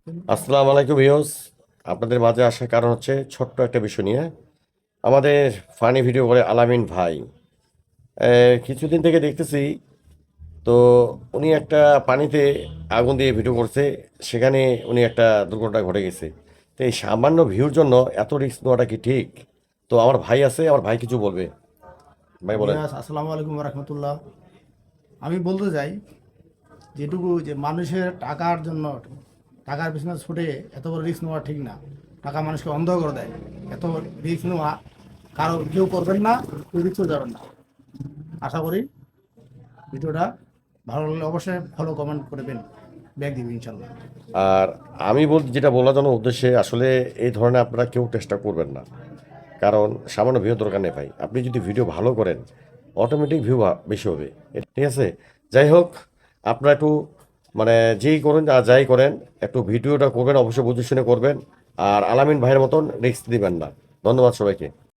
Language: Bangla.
আসসালামু আলাইকুম ভিউয়ার্স, আপনাদের মাঝে আসার কারণ হচ্ছে ছোট্ট একটা বিষয় নিয়ে। আমাদের ফানি ভিডিও করে আলামিন ভাই কিছুদিন থেকে দেখতেছি। তো উনি একটা পানিতে আগুন দিয়ে ভিডিও করছে, সেখানে উনি একটা দুর্ঘটনা ঘটে গেছে। তো এই সামান্য ভিউর জন্য এত রিস্ক নেওয়াটা কি ঠিক? তো আমার ভাই আছে, আমার ভাই কিছু বলবে। ভাই বলেন। বিয়াস, আসসালামু আলাইকুম রহমতুল্লাহ। আমি বলতে চাই যেটুকু যে মানুষের টাকার জন্য টাকার পিছনে ছুটে এত বড় রিস্ক নেওয়া ঠিক না। টাকা মানুষকে অন্ধ করে দেয়। এত রিস্ক নেওয়া কারো কেউ করবেন না, কেউ রিস্কও যাবেন না। আশা করি ভিডিওটা ভালো লাগলে অবশ্যই ফলো কমেন্ট করবেন, ব্যাক দিবেন ইনশাল্লাহ। আর আমি যেটা বলার জন্য উদ্দেশ্যে, আসলে এই ধরনের আপনারা কেউ চেষ্টা করবেন না। কারণ সামান্য ভিউ দরকার নেই ভাই, আপনি যদি ভিডিও ভালো করেন অটোমেটিক ভিউ বেশি হবে। ঠিক আছে, যাই হোক, আপনারা একটু মানে যেই করেন আর যাই করেন, একটু ভিডিওটা করবেন অবশ্যই বুঝে শুনে করবেন। আর আলামিন ভাইয়ের মতন রিস্ক দিবেন না। ধন্যবাদ সবাইকে।